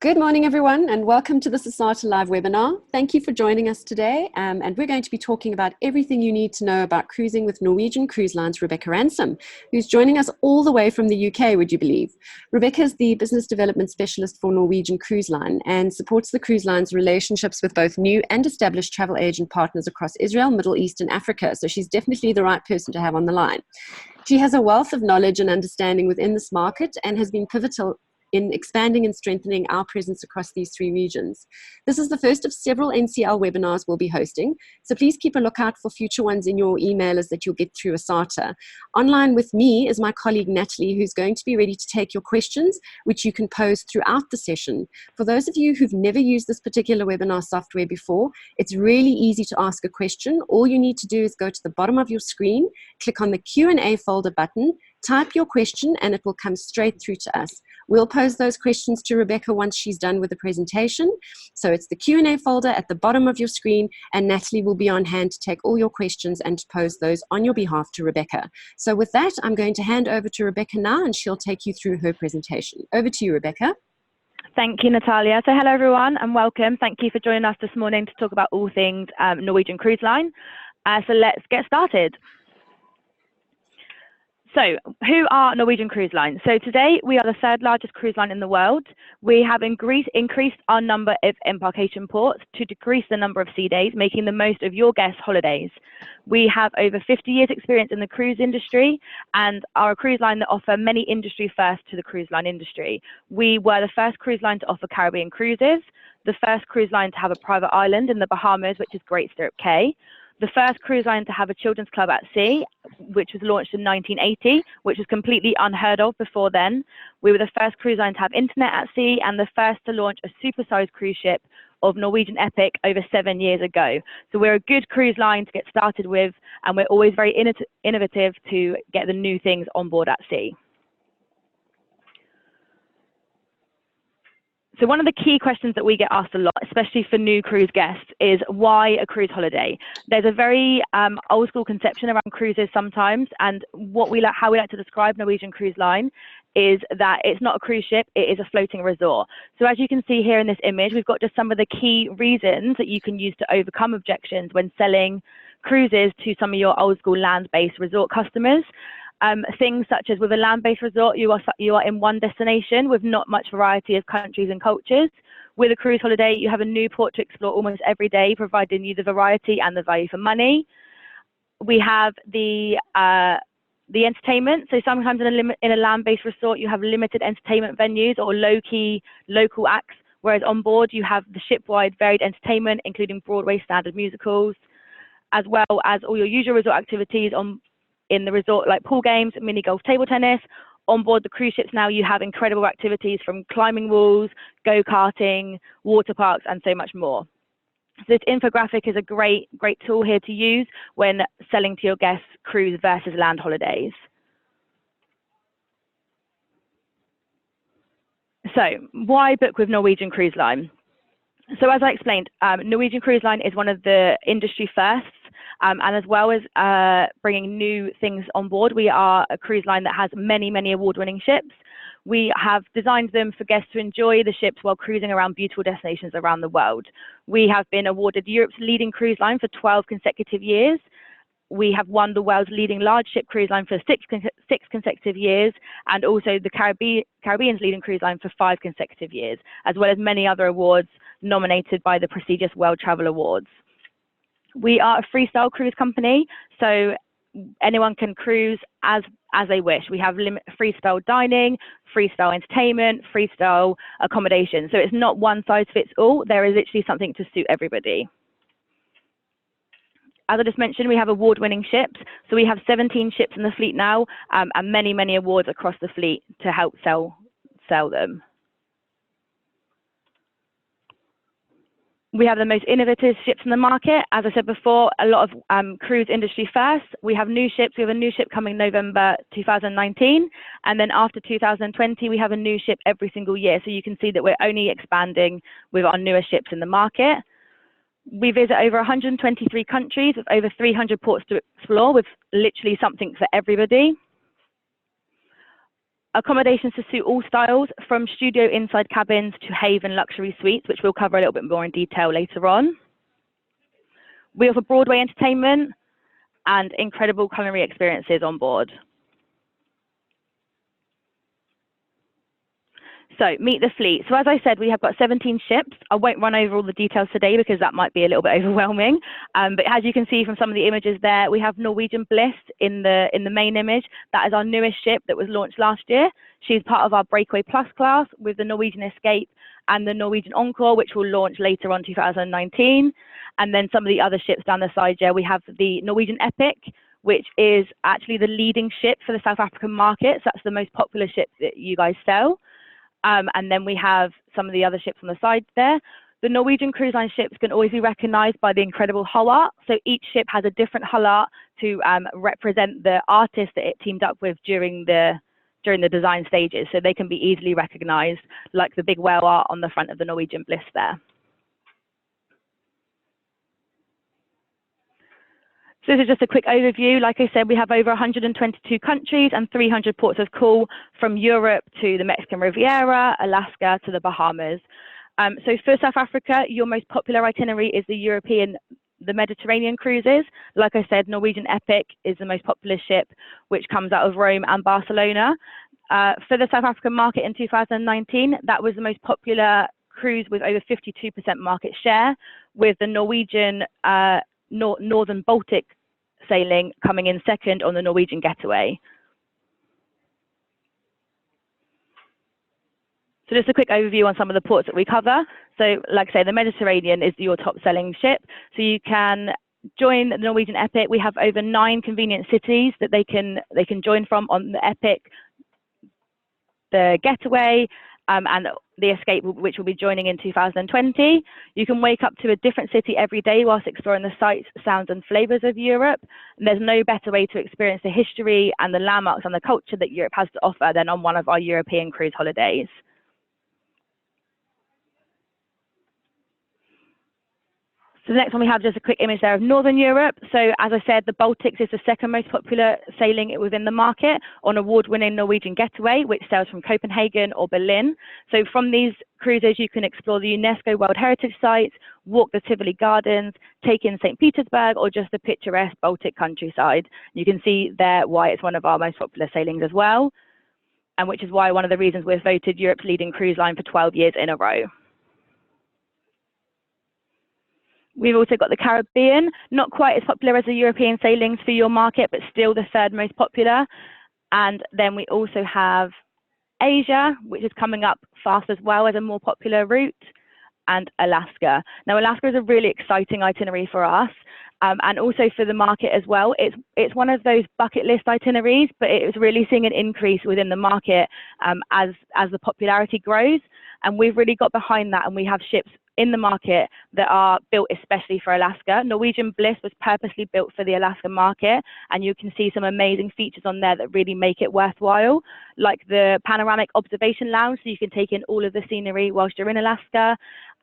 Good morning, everyone, and welcome to this ASATA live webinar. Thank you for joining us today, and we're going to be talking about everything you need to know about cruising with Norwegian Cruise Line's Rebecca Ransom, who's joining us all the way from the UK, would you believe? Rebecca is the Business Development Specialist for Norwegian Cruise Line and supports the cruise line's relationships with both new and established travel agent partners across Israel, Middle East, and Africa, so she's definitely the right person to have on the line. She has a wealth of knowledge and understanding within this market and has been pivotal in expanding and strengthening our presence across these three regions. This is the first of several NCL webinars we'll be hosting, so please keep a lookout for future ones in your emailers that you'll get through ASATA. Online with me is my colleague Natalie, who's going to be ready to take your questions, which you can pose throughout the session. For those of you who've never used this particular webinar software before, it's really easy to ask a question. All you need to do is go to the bottom of your screen, click on the Q&A folder button, type your question, and it will come straight through to us. We'll pose those questions to Rebecca once she's done with the presentation. So it's the Q&A folder at the bottom of your screen, and Natalie will be on hand to take all your questions and to pose those on your behalf to Rebecca. So with that, I'm going to hand over to Rebecca now, and she'll take you through her presentation. Over to you, Rebecca. Thank you, Natalia. So hello, everyone, and welcome. Thank you for joining us this morning to talk about all things Norwegian Cruise Line. So let's get started. So who are Norwegian Cruise Line? So today we are the third largest cruise line in the world. We have increased our number of embarkation ports to decrease the number of sea days, making the most of your guests' holidays. We have over 50 years experience in the cruise industry and are a cruise line that offer many industry firsts to the cruise line industry. We were the first cruise line to offer Caribbean cruises, the first cruise line to have a private island in the Bahamas, which is Great Stirrup Cay, the first cruise line to have a children's club at sea, which was launched in 1980, which was completely unheard of before then. We were the first cruise line to have internet at sea and the first to launch a supersized cruise ship of Norwegian Epic over 7 years ago. So we're a good cruise line to get started with, and we're always very innovative to get the new things on board at sea. So one of the key questions that we get asked a lot, especially for new cruise guests, is why a cruise holiday? There's a very old school conception around cruises sometimes, and how we like to describe Norwegian Cruise Line is that it's not a cruise ship, it is a floating resort. So as you can see here in this image, we've got just some of the key reasons that you can use to overcome objections when selling cruises to some of your old school land-based resort customers. Things such as with a land-based resort, you are in one destination with not much variety of countries and cultures. With a cruise holiday, you have a new port to explore almost every day, providing you the variety and the value for money. We have the entertainment. So sometimes in a land-based resort, you have limited entertainment venues or low-key local acts, whereas on board you have the ship-wide varied entertainment, including Broadway standard musicals, as well as all your usual resort activities in the resort, like pool games, mini golf, table tennis. On board the cruise ships now, you have incredible activities from climbing walls, go-karting, water parks, and so much more. So this infographic is a great tool here to use when selling to your guests cruise versus land holidays. So why book with Norwegian Cruise Line? So as I explained, Norwegian Cruise Line is one of the industry firsts. And as well as bringing new things on board, we are a cruise line that has many award-winning ships. We have designed them for guests to enjoy the ships while cruising around beautiful destinations around the world. We have been awarded Europe's leading cruise line for 12 consecutive years. We have won the world's leading large ship cruise line for six consecutive years, and also the Caribbean's leading cruise line for 5 consecutive years, as well as many other awards nominated by the prestigious World Travel Awards. We are a freestyle cruise company, so anyone can cruise as they wish. We have freestyle dining, freestyle entertainment, freestyle accommodation. So it's not one size fits all. There is literally something to suit everybody. As I just mentioned, we have award-winning ships. So we have 17 ships in the fleet now, and many awards across the fleet to help sell them. We have the most innovative ships in the market. As I said before, a lot of cruise industry first. We have new ships. We have a new ship coming November 2019. And then after 2020, we have a new ship every single year. So you can see that we're only expanding with our newer ships in the market. We visit over 123 countries with over 300 ports to explore, with literally something for everybody. Accommodations to suit all styles, from studio inside cabins to Haven luxury suites, which we'll cover a little bit more in detail later on. We offer Broadway entertainment and incredible culinary experiences on board. So meet the fleet. So as I said, we have got 17 ships. I won't run over all the details today because that might be a little bit overwhelming. But as you can see from some of the images there, we have Norwegian Bliss in the main image. That is our newest ship that was launched last year. She's part of our Breakaway Plus class with the Norwegian Escape and the Norwegian Encore, which will launch later on 2019. And then some of the other ships down the side here, we have the Norwegian Epic, which is actually the leading ship for the South African market. So that's the most popular ship that you guys sell. And then we have some of the other ships on the side there. The Norwegian Cruise Line ships can always be recognised by the incredible hull art. So each ship has a different hull art to represent the artist that it teamed up with during the design stages. So they can be easily recognised, like the big whale art on the front of the Norwegian Bliss there. So this is just a quick overview. Like I said, we have over 122 countries and 300 ports of call, from Europe to the Mexican Riviera, Alaska to the Bahamas. So for South Africa, your most popular itinerary is the Mediterranean cruises. Like I said, Norwegian Epic is the most popular ship, which comes out of Rome and Barcelona. For the South African market in 2019, that was the most popular cruise with over 52% market share, with the Norwegian Northern Baltic sailing coming in second on the Norwegian Getaway. So just a quick overview on some of the ports that we cover. So like I say, the Mediterranean is your top selling ship. So you can join the Norwegian Epic. We have over 9 convenient cities that they can join from on the Epic, the Getaway, and the Escape, which will be joining in 2020. You can wake up to a different city every day whilst exploring the sights, sounds and flavours of Europe. And there's no better way to experience the history and the landmarks and the culture that Europe has to offer than on one of our European cruise holidays. So the next one we have just a quick image there of Northern Europe. So as I said, the Baltics is the second most popular sailing within the market on award-winning Norwegian Getaway, which sails from Copenhagen or Berlin. So from these cruises, you can explore the UNESCO World Heritage Sites, walk the Tivoli Gardens, take in St. Petersburg, or just the picturesque Baltic countryside. You can see there why it's one of our most popular sailings as well, and which is why one of the reasons we're voted Europe's leading cruise line for 12 years in a row. We've also got the Caribbean, not quite as popular as the European sailings for your market, but still the third most popular. And then we also have Asia, which is coming up fast as well as a more popular route, and Alaska. Now, Alaska is a really exciting itinerary for us, and also for the market as well. It's one of those bucket list itineraries, but it is really seeing an increase within the market as the popularity grows. And we've really got behind that, and we have ships in the market that are built especially for Alaska. Norwegian Bliss was purposely built for the Alaska market, and you can see some amazing features on there that really make it worthwhile, like the panoramic observation lounge, so you can take in all of the scenery whilst you're in Alaska,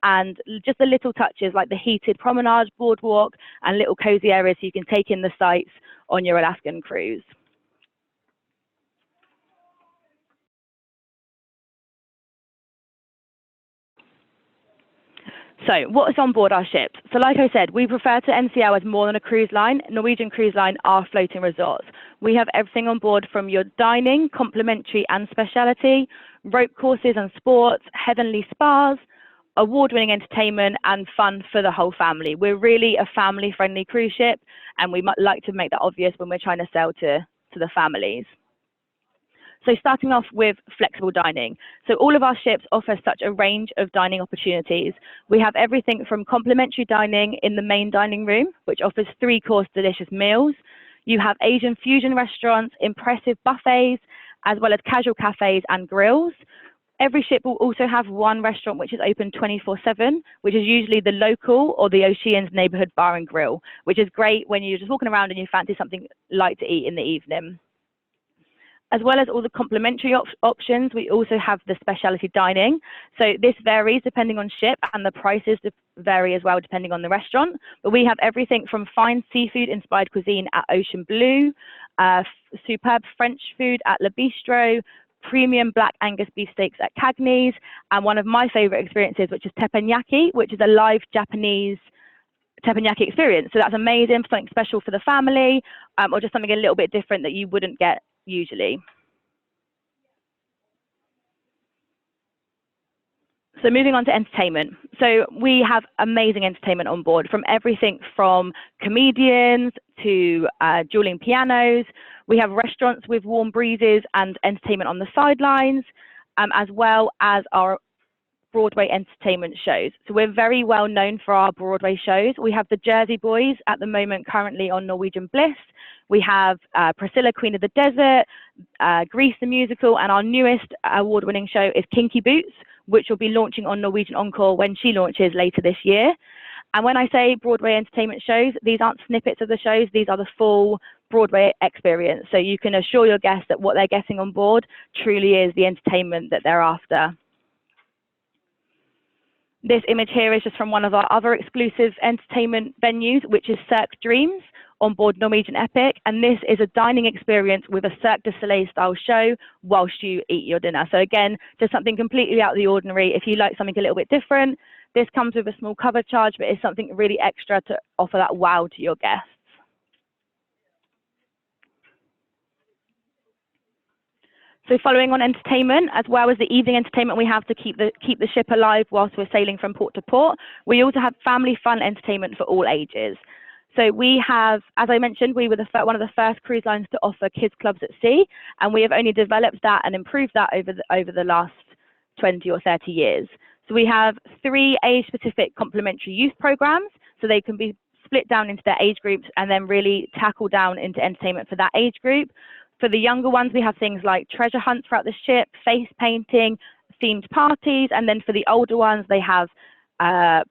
and just the little touches like the heated promenade, boardwalk, and little cozy areas so you can take in the sights on your Alaskan cruise. So what's on board our ships? So like I said, we refer to NCL as more than a cruise line. Norwegian Cruise Line are floating resorts. We have everything on board from your dining, complimentary and specialty, rope courses and sports, heavenly spas, award-winning entertainment and fun for the whole family. We're really a family-friendly cruise ship, and we might like to make that obvious when we're trying to sell to the families. So starting off with flexible dining. So all of our ships offer such a range of dining opportunities. We have everything from complimentary dining in the main dining room, which offers 3-course delicious meals. You have Asian fusion restaurants, impressive buffets, as well as casual cafes and grills. Every ship will also have one restaurant which is open 24/7, which is usually the local or the Oceans neighborhood bar and grill, which is great when you're just walking around and you fancy something light to eat in the evening. As well as all the complimentary options, we also have the specialty dining. So this varies depending on ship, and the prices vary as well depending on the restaurant. But we have everything from fine seafood inspired cuisine at Ocean Blue, superb French food at Le Bistro, premium black Angus beef steaks at Cagney's, and one of my favorite experiences, which is teppanyaki, which is a live Japanese teppanyaki experience. So that's amazing, for something special for the family, or just something a little bit different that you wouldn't get usually. So moving on to entertainment. So we have amazing entertainment on board, from everything from comedians to dueling pianos. We have restaurants with warm breezes and entertainment on the sidelines, as well as our Broadway entertainment shows. So we're very well known for our Broadway shows. We have the Jersey Boys at the moment currently on Norwegian Bliss. We have Priscilla, Queen of the Desert, Grease the Musical, and our newest award-winning show is Kinky Boots, which will be launching on Norwegian Encore when she launches later this year. And when I say Broadway entertainment shows, these aren't snippets of the shows, these are the full Broadway experience. So you can assure your guests that what they're getting on board truly is the entertainment that they're after. This image here is just from one of our other exclusive entertainment venues, which is Cirque Dreams on board Norwegian Epic. And this is a dining experience with a Cirque du Soleil style show whilst you eat your dinner. So again, just something completely out of the ordinary. If you like something a little bit different, this comes with a small cover charge, but it's something really extra to offer that wow to your guests. So following on entertainment, as well as the evening entertainment we have to keep the ship alive whilst we're sailing from port to port, we also have family fun entertainment for all ages. So we have, as I mentioned, we were one of the first cruise lines to offer kids clubs at sea, and we have only developed that and improved that over the last 20 or 30 years. So we have 3 age-specific complementary youth programs, so they can be split down into their age groups and then really tackle down into entertainment for that age group. For the younger ones, we have things like treasure hunts throughout the ship, face painting, themed parties, and then for the older ones, they have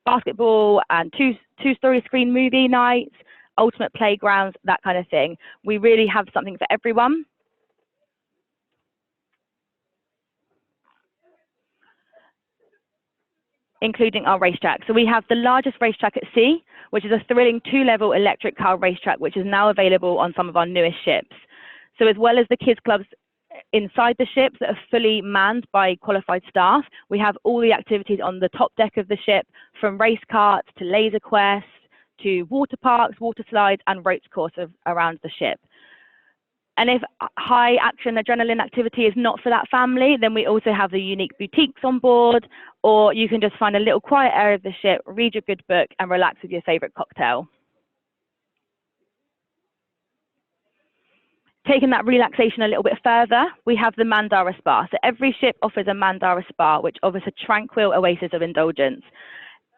basketball and two-story screen movie nights, ultimate playgrounds, that kind of thing. We really have something for everyone. Including our racetrack. So we have the largest racetrack at sea, which is a thrilling 2-level electric car racetrack, which is now available on some of our newest ships. So as well as the kids clubs inside the ships that are fully manned by qualified staff, we have all the activities on the top deck of the ship, from race karts to laser quests to water parks, water slides, and ropes courses around the ship. And if high action adrenaline activity is not for that family, then we also have the unique boutiques on board, or you can just find a little quiet area of the ship, read your good book, and relax with your favorite cocktail. Taking that relaxation a little bit further, we have the Mandara Spa. So every ship offers a Mandara Spa, which offers a tranquil oasis of indulgence.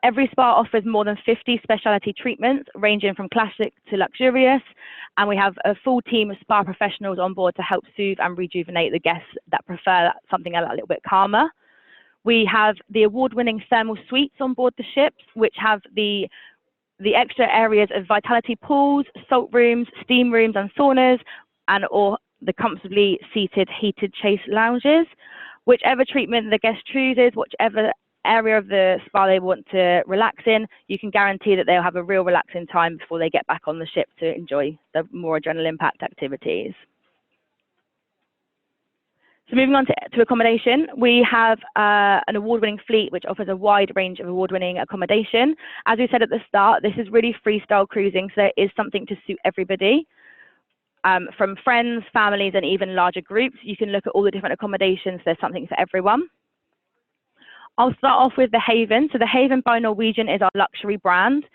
Every spa offers more than 50 specialty treatments, ranging from classic to luxurious, and we have a full team of spa professionals on board to help soothe and rejuvenate the guests that prefer something a little bit calmer. We have the award-winning thermal suites on board the ships, which have the extra areas of vitality pools, salt rooms, steam rooms, and saunas, or the comfortably seated heated chase lounges. Whichever treatment the guest chooses, whichever area of the spa they want to relax in, you can guarantee that they'll have a real relaxing time before they get back on the ship to enjoy the more adrenaline-packed activities. So moving on to accommodation, we have an award-winning fleet which offers a wide range of award-winning accommodation. As we said at the start, this is really freestyle cruising, so there is something to suit everybody. From friends, families, and even larger groups, you can look at all the different accommodations. There's something for everyone. I'll start off with the Haven. So the Haven by Norwegian is our luxury brand.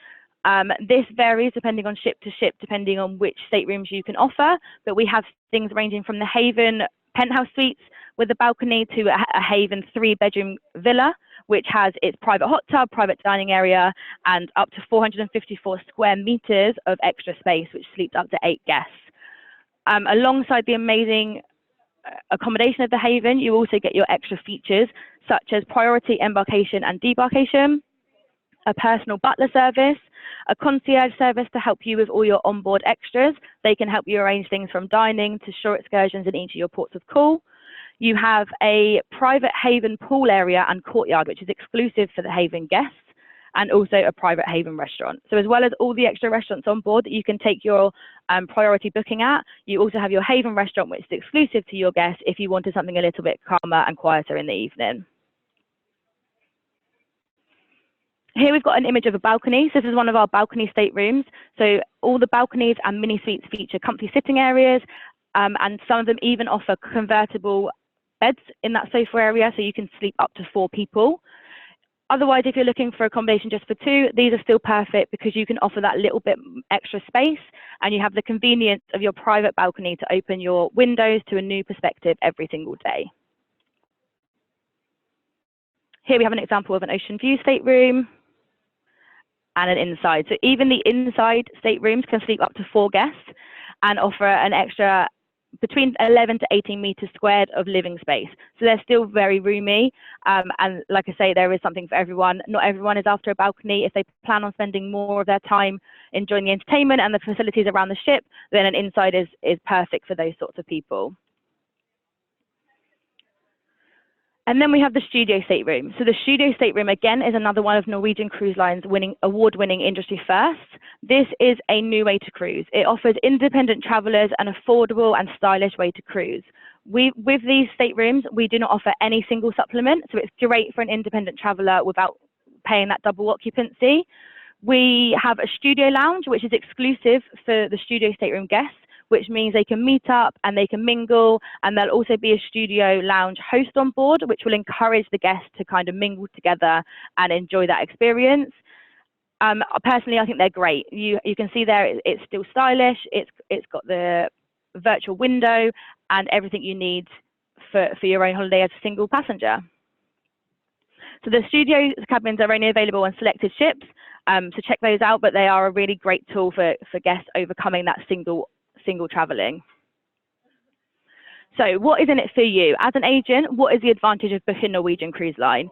This varies depending on ship to ship, depending on which staterooms you can offer, but we have things ranging from the Haven penthouse suites with a balcony to a Haven 3-bedroom villa, which has its private hot tub, private dining area, and up to 454 square meters of extra space, which sleeps up to 8 guests. Alongside the amazing accommodation of the Haven, you also get your extra features such as priority embarkation and debarkation, a personal butler service, a concierge service to help you with all your onboard extras. They can help you arrange things from dining to shore excursions in each of your ports of call. You have a private Haven pool area and courtyard, which is exclusive for the Haven guests. and also a private haven restaurant. So as well as all the extra restaurants on board that you can take your priority booking at, you also have your haven restaurant, which is exclusive to your guests if you wanted something a little bit calmer and quieter in the evening. Here we've got an image of a balcony. So this is one of our balcony staterooms. So all the balconies and mini suites feature comfy sitting areas, and some of them even offer convertible beds in that sofa area, so you can sleep up to 4 people. Otherwise, if you're looking for accommodation just for 2, these are still perfect because you can offer that little bit extra space, and you have the convenience of your private balcony to open your windows to a new perspective every single day. Here we have an example of an ocean view stateroom and an inside. So even the inside staterooms can sleep up to 4 guests and offer an extra between 11 to 18 meters squared of living space. So they're still very roomy. And like I say, there is something for everyone. Not everyone is after a balcony. If they plan on spending more of their time enjoying the entertainment and the facilities around the ship, then an inside is perfect for those sorts of people. And then we have the studio stateroom. So the studio stateroom, again, is another one of Norwegian Cruise Line's award-winning industry firsts. This is a new way to cruise. It offers independent travelers an affordable and stylish way to cruise. With these staterooms, we do not offer any single supplement, so it's great for an independent traveler without paying that double occupancy. We have a studio lounge, which is exclusive for the studio stateroom guests, which means they can meet up and they can mingle, and there'll also be a studio lounge host on board, which will encourage the guests to kind of mingle together and enjoy that experience. Personally, I think they're great. You can see there it's still stylish. It's got the virtual window and everything you need for your own holiday as a single passenger. So the studio cabins are only available on selected ships, so check those out, but they are a really great tool for guests overcoming that single traveling. So what is in it for you? As an agent, what is the advantage of booking Norwegian Cruise Line?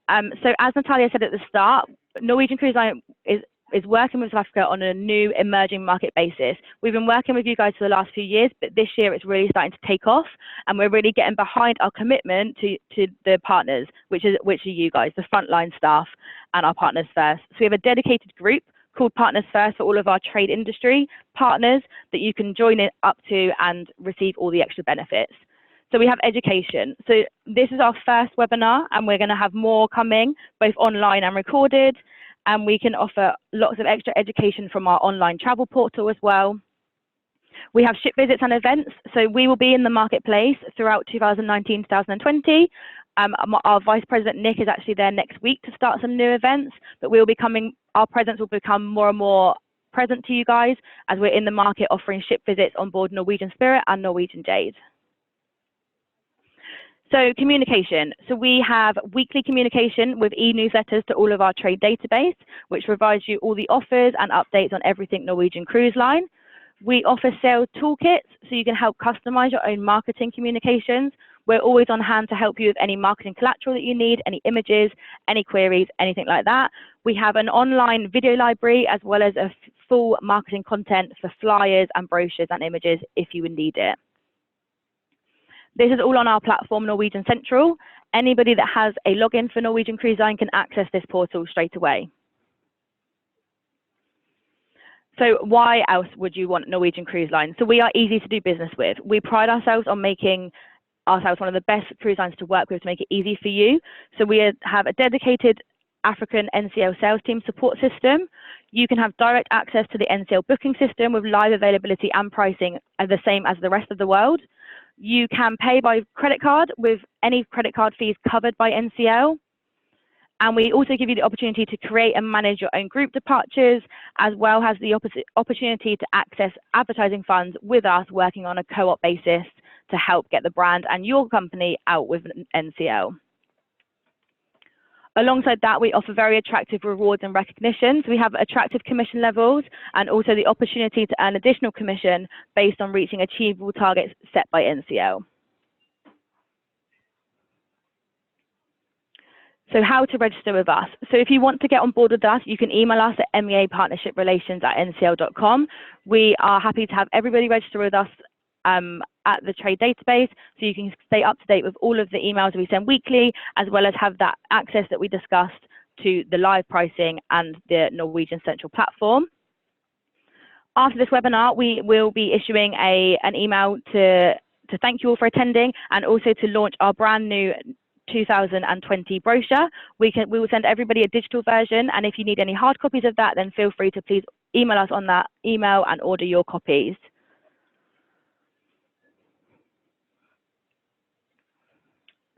So as Natalia said at the start, Norwegian Cruise Line is working with South Africa on a new emerging market basis. We've been working with you guys for the last few years, but this year it's really starting to take off, and we're really getting behind our commitment to the partners, which are you guys, the frontline staff and our partners first. So we have a dedicated group called Partners First for all of our trade industry partners that you can join it up to and receive all the extra benefits. So we have education. So this is our first webinar, and we're going to have more coming, both online and recorded, and we can offer lots of extra education from our online travel portal as well. We have ship visits and events. So we will be in the marketplace throughout 2019-2020. Our Vice President Nick is actually there next week to start some new events, but our presence will become more and more present to you guys as we're in the market offering ship visits on board Norwegian Spirit and Norwegian Jade. So communication. So we have weekly communication with e-newsletters to all of our trade database, which provides you all the offers and updates on everything Norwegian Cruise Line. We offer sales toolkits, so you can help customize your own marketing communications. We're always on hand to help you with any marketing collateral that you need, any images, any queries, anything like that. We have an online video library as well as a full marketing content for flyers and brochures and images if you would need it. This is all on our platform, Norwegian Central. Anybody that has a login for Norwegian Cruise Line can access this portal straight away. So why else would you want Norwegian Cruise Line? So we are easy to do business with. We pride ourselves on making ourselves one of the best cruise lines to work with to make it easy for you. So we have a dedicated African NCL sales team support system. You can have direct access to the NCL booking system with live availability and pricing the same as the rest of the world. You can pay by credit card with any credit card fees covered by NCL. And we also give you the opportunity to create and manage your own group departures, as well as the opportunity to access advertising funds with us working on a co-op basis to help get the brand and your company out with NCL. Alongside that, we offer very attractive rewards and recognitions. We have attractive commission levels and also the opportunity to earn additional commission based on reaching achievable targets set by NCL. So how to register with us. So if you want to get on board with us, you can email us at meapartnershiprelations@ncl.com. We are happy to have everybody register with us at the trade database, so you can stay up to date with all of the emails we send weekly, as well as have that access that we discussed to the live pricing and the Norwegian Central Platform. After this webinar, we will be issuing an email to thank you all for attending, and also to launch our brand new 2020 brochure. We will send everybody a digital version, and if you need any hard copies of that, then feel free to please email us on that email and order your copies.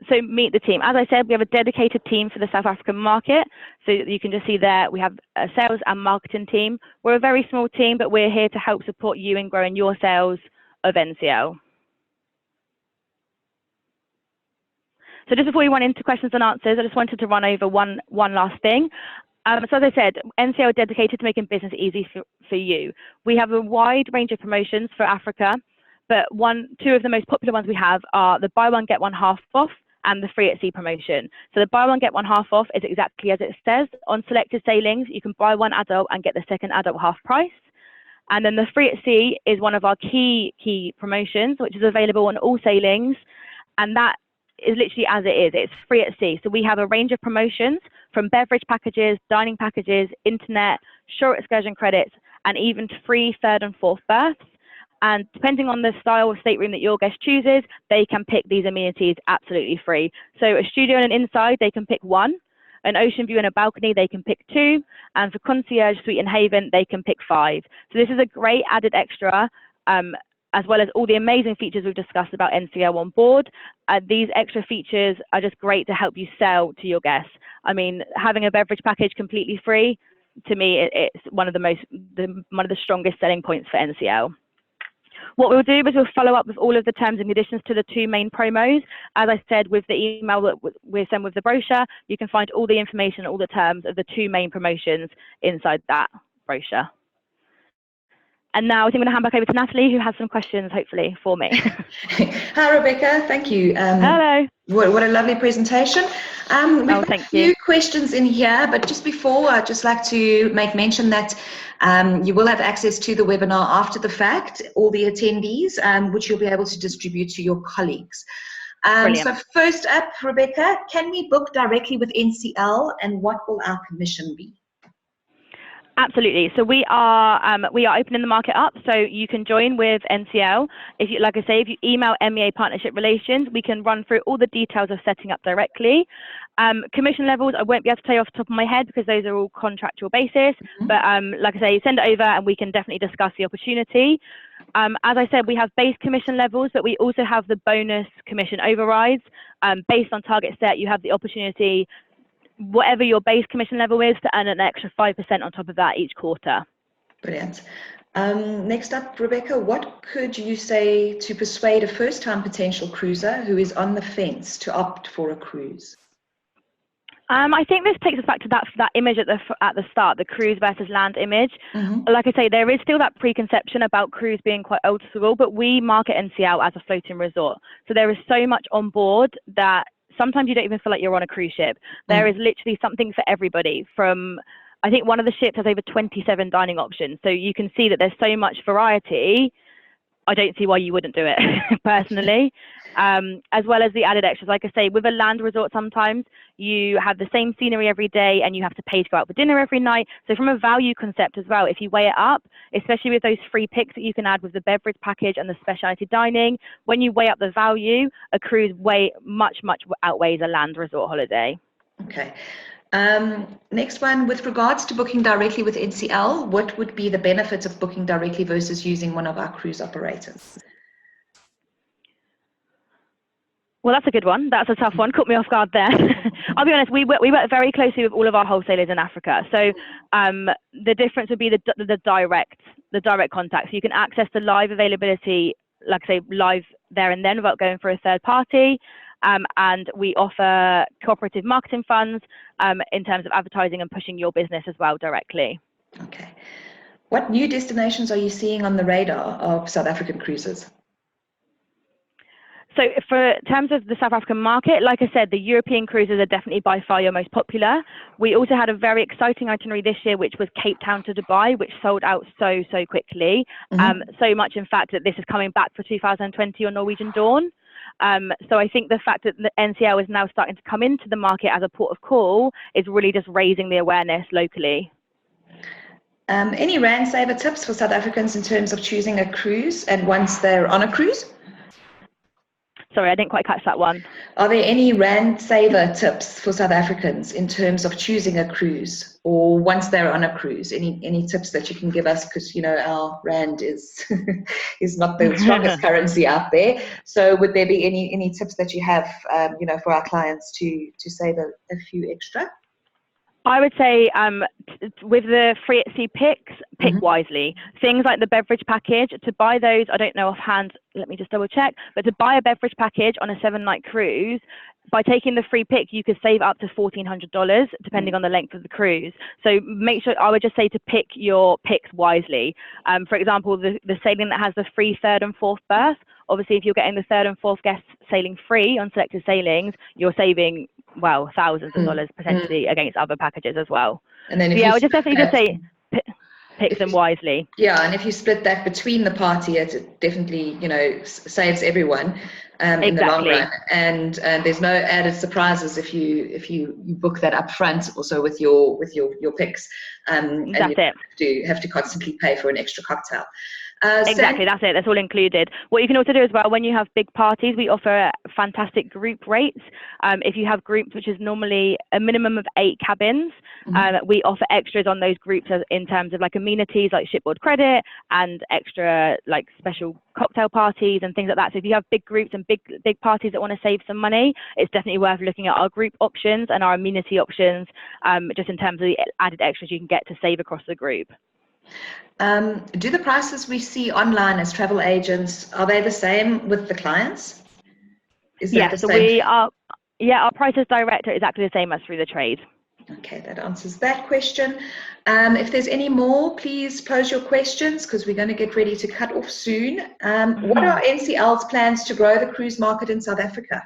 So meet the team. As I said, we have a dedicated team for the South African market. So you can just see there, we have a sales and marketing team. We're a very small team, but we're here to help support you in growing your sales of NCL. So just before we run into questions and answers, I just wanted to run over one last thing. So as I said, NCL are dedicated to making business easy for you. We have a wide range of promotions for Africa, but two of the most popular ones we have are the buy one, get one half off and the free at sea promotion. So the buy one, get one half off is exactly as it says. On selected sailings, you can buy one adult and get the second adult half price. And then the free at sea is one of our key promotions, which is available on all sailings. And that is literally as it is. It's free at sea. So we have a range of promotions from beverage packages, dining packages, internet, shore excursion credits, and even free third and fourth berths. And depending on the style of stateroom that your guest chooses, they can pick these amenities absolutely free. So a studio and an inside, they can pick one. An ocean view and a balcony, they can pick two. And for concierge, suite and haven, they can pick 5. So this is a great added extra, as well as all the amazing features we've discussed about NCL on board. These extra features are just great to help you sell to your guests. I mean, having a beverage package completely free, to me, it's one of the strongest selling points for NCL. What we'll do is we'll follow up with all of the terms and conditions to the 2 main promos. As I said, with the email that we'll send with the brochure, you can find all the information, all the terms of the 2 main promotions inside that brochure. And now I think I'm going to hand back over to Natalie, who has some questions, hopefully, for me. Hi, Rebecca. Thank you. Hello. What a lovely presentation. We've got a few you. questions in here, but just before, I'd just like to make mention that you will have access to the webinar after the fact, all the attendees, which you'll be able to distribute to your colleagues. So first up, Rebecca, can we book directly with NCL, and what will our commission be? Absolutely. So we are opening the market up, so you can join with NCL. If you, like I say, if you email MEA Partnership Relations, we can run through all the details of setting up directly. Commission levels, I won't be able to tell you off the top of my head because those are all contractual basis. But like I say, send it over and we can definitely discuss the opportunity. As I said, we have base commission levels, but we also have the bonus commission overrides. Based on target set, you have the opportunity, whatever your base commission level is, to earn an extra 5% on top of that each quarter. Brilliant. Next up, Rebecca, what could you say to persuade a first-time potential cruiser who is on the fence to opt for a cruise? I think this takes us back to that image at the start, the cruise versus land image. Like I say, there is still that preconception about cruise being quite old school, but we market NCL as a floating resort. So there is so much on board that sometimes you don't even feel like you're on a cruise ship. There is literally something for everybody. From, I think one of the ships has over 27 dining options. So you can see that there's so much variety. I don't see why you wouldn't do it personally. As well as the added extras. Like I say, with a land resort, sometimes you have the same scenery every day and you have to pay to go out for dinner every night. So from a value concept as well, if you weigh it up, especially with those free picks that you can add with the beverage package and the specialty dining, when you weigh up the value, a cruise much outweighs a land resort holiday. Okay. Next one, with regards to booking directly with NCL, what would be the benefits of booking directly versus using one of our cruise operators? Well, that's a good one. That's a tough one. Caught me off guard there. I'll be honest, we work very closely with all of our wholesalers in Africa. So the difference would be the direct contact. So you can access the live availability, like I say, live there and then without going for a third party. And we offer cooperative marketing funds in terms of advertising and pushing your business as well directly. Okay. What new destinations are you seeing on the radar of South African cruises? So for terms of the South African market, like I said, the European cruises are definitely by far your most popular. We also had a very exciting itinerary this year, which was Cape Town to Dubai, which sold out so quickly. So much, in fact, that this is coming back for 2020 on Norwegian Dawn. So I think the fact that the NCL is now starting to come into the market as a port of call is really just raising the awareness locally. Any Rand saver tips for South Africans in terms of choosing a cruise and once they're on a cruise? Sorry, I didn't quite catch that one. Are there any Rand saver tips for South Africans in terms of choosing a cruise or once they're on a cruise? Any tips that you can give us? Because, you know, our Rand is is not the strongest currency out there. So would there be any tips that you have, you know, for our clients to save a few extra? I would say with the free at sea picks, pick wisely. Things like the beverage package, to buy those, I don't know offhand, let me just double check, but to buy a beverage package on a 7-night cruise, by taking the free pick, you could save up to $1,400 depending on the length of the cruise. So make sure, I would just say to pick your picks wisely. For example, the sailing that has the free 3rd and 4th berth, obviously if you're getting the 3rd and 4th guests sailing free on selected sailings, you're saving, well, thousands of dollars potentially against other packages as well. And then if I would just definitely just say pick them wisely. Yeah, and if you split that between the party, it definitely, you know, saves everyone in the long run. And there's no added surprises if you book that up front also with your picks. And you have to constantly pay for an extra cocktail. Exactly, that's it. That's all included. What you can also do as well, when you have big parties, we offer fantastic group rates. If you have groups, which is normally a minimum of 8 cabins, we offer extras on those groups in terms of like amenities like shipboard credit and extra like special cocktail parties and things like that. So if you have big groups and big parties that want to save some money, it's definitely worth looking at our group options and our amenity options, just in terms of the added extras you can get to save across the group. Do the prices we see online as travel agents, are they the same with the clients? Is that the same? Our prices direct are exactly the same as through the trade. Okay, that answers that question. If there's any more, please pose your questions because we're going to get ready to cut off soon. What are NCL's plans to grow the cruise market in South Africa?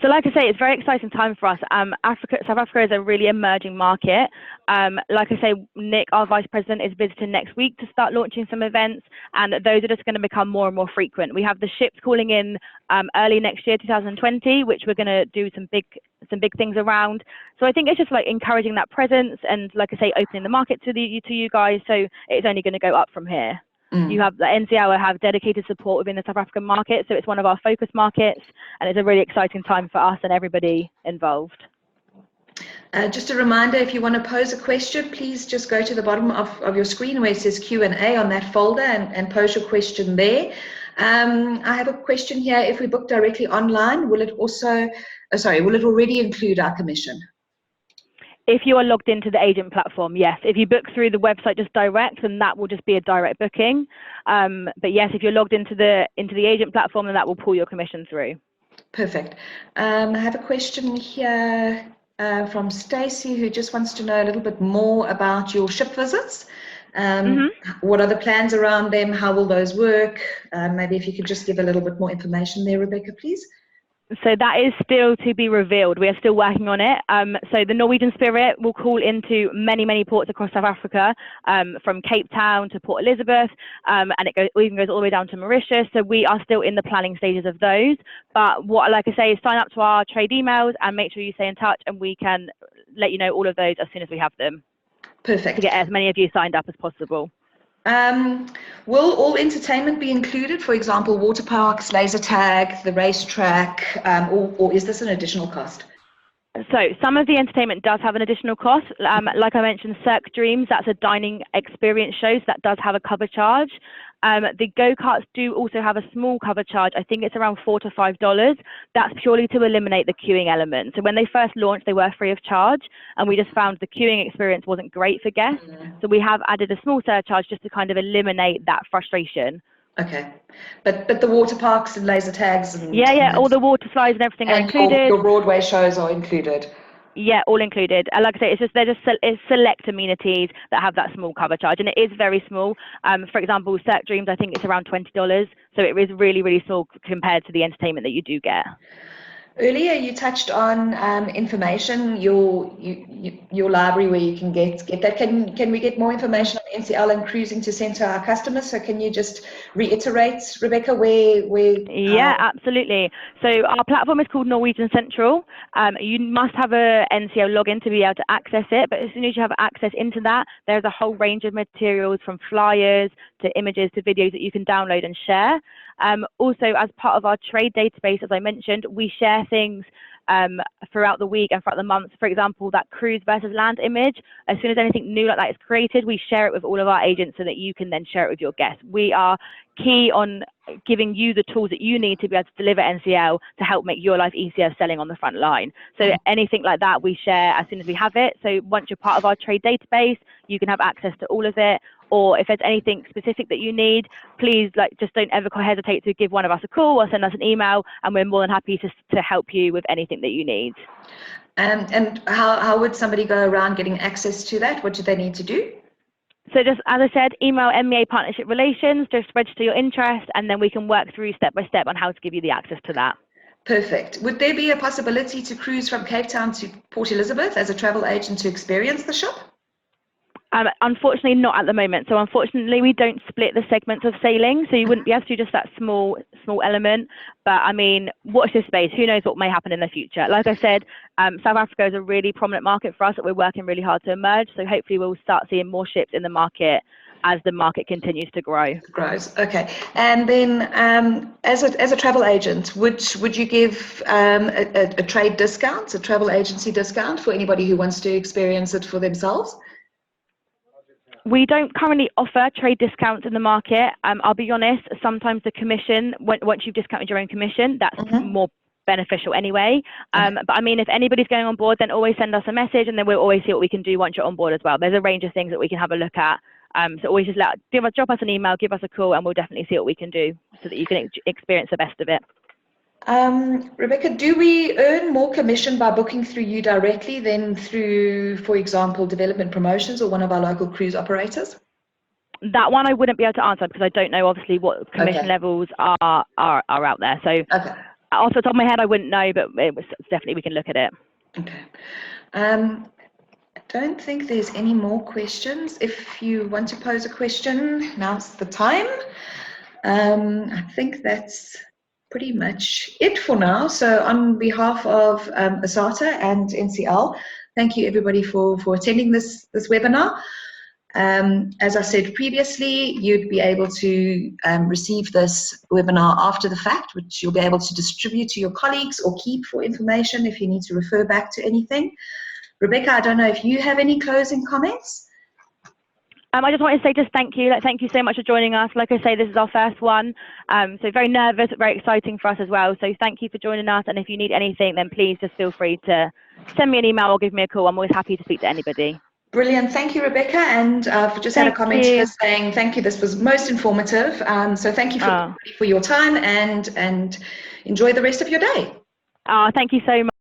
So like I say, it's a very exciting time for us. South Africa is a really emerging market. Like I say, Nick, our Vice President, is visiting next week to start launching some events, and those are just going to become more and more frequent. We have the ships calling in early next year, 2020, which we're going to do some big things around. So I think it's just like encouraging that presence and, like I say, opening the market to you guys. So it's only going to go up from here. You have the NCL have dedicated support within the South African market, so it's one of our focus markets, and it's a really exciting time for us and everybody involved. Just a reminder, if you want to pose a question, please just go to the bottom of your screen where it says Q&A on that folder and pose your question there. I have a question here. If we book directly online, will it already include our commission? If you are logged into the agent platform, yes. If you book through the website just direct, then that will just be a direct booking. But yes, if you're logged into the agent platform, then that will pull your commission through. Perfect. I have a question here from Stacey, who just wants to know a little bit more about your ship visits. What are the plans around them? How will those work? Maybe if you could just give a little bit more information there, Rebecca, please. So that is still to be revealed. We are still working on it. So the Norwegian Spirit will call into many ports across South Africa, from Cape Town to Port Elizabeth, and it even goes all the way down to Mauritius. So we are still in the planning stages of those. But what I like to say is sign up to our trade emails and make sure you stay in touch, and we can let you know all of those as soon as we have them. Perfect. To get as many of you signed up as possible. Will all entertainment be included? For example, water parks, laser tag, the racetrack, or is this an additional cost? So some of the entertainment does have an additional cost. Like I mentioned, Cirque Dreams, that's a dining experience show, so that does have a cover charge. The go-karts do also have a small cover charge. I think it's around $4 to $5. That's purely to eliminate the queuing element. So when they first launched, they were free of charge, and we just found the queuing experience wasn't great for guests. So we have added a small surcharge just to kind of eliminate that frustration. Okay, but the water parks and laser tags and all the water slides and everything are included. Your Broadway shows are included. Yeah, all included. Like I say, it's select amenities that have that small cover charge, and it is very small. For example, Cirque Dreams, I think it's around $20, so it is really small compared to the entertainment that you do get. Earlier, you touched on information, your library where you can get that. Can we get more information on NCL and cruising to send to our customers? So can you just reiterate, Rebecca, where Yeah, absolutely. So our platform is called Norwegian Central. You must have a NCL login to be able to access it, but as soon as you have access into that, there's a whole range of materials from flyers to images to videos that you can download and share. Also, as part of our trade database, as I mentioned, we share things throughout the week and throughout the month. For example, that cruise versus land image, as soon as anything new like that is created, we share it with all of our agents so that you can then share it with your guests. We are key on giving you the tools that you need to be able to deliver NCL to help make your life easier selling on the front line. So anything like that we share as soon as we have it. So once you're part of our trade database, you can have access to all of it. Or if there's anything specific that you need, please just don't ever hesitate to give one of us a call or send us an email, and we're more than happy to help you with anything that you need. And how would somebody go around getting access to that? What do they need to do? So just as I said, email MEA Partnership Relations, just register your interest, and then we can work through step by step on how to give you the access to that. Perfect. Would there be a possibility to cruise from Cape Town to Port Elizabeth as a travel agent to experience the shop? Unfortunately, not at the moment. So unfortunately, we don't split the segments of sailing, so you wouldn't be able to do just that small element. But I mean, watch this space. Who knows what may happen in the future? Like I said, South Africa is a really prominent market for us that we're working really hard to emerge. So hopefully, we'll start seeing more ships in the market as the market continues to grow. Grows. Okay. And then, as a travel agent, would you give a trade discount, a travel agency discount for anybody who wants to experience it for themselves? We don't currently offer trade discounts in the market. I'll be honest, sometimes the commission, once you've discounted your own commission, that's more beneficial anyway. But I mean, if anybody's going on board, then always send us a message, and then we'll always see what we can do once you're on board as well. There's a range of things that we can have a look at. So always just drop us an email, give us a call, and we'll definitely see what we can do so that you can experience the best of it. Rebecca, do we earn more commission by booking through you directly than through, for example, Development Promotions or one of our local cruise operators? That one I wouldn't be able to answer because I don't know obviously what commission levels are out there. So off the top of my head, I wouldn't know, but definitely we can look at it. Okay. I don't think there's any more questions. If you want to pose a question, now's the time. I think that's pretty much it for now. So on behalf of ASATA and NCL, thank you everybody for attending this webinar. As I said previously, you'd be able to receive this webinar after the fact, which you'll be able to distribute to your colleagues or keep for information if you need to refer back to anything. Rebecca, I don't know if you have any closing comments? I just wanted to say thank you. Thank you so much for joining us. Like I say, this is our first one. So very nervous, very exciting for us as well. So thank you for joining us. And if you need anything, then please just feel free to send me an email or give me a call. I'm always happy to speak to anybody. Brilliant. Thank you, Rebecca. And I've just had a comment here saying thank you. This was most informative. So thank you for your time and enjoy the rest of your day. Thank you so much.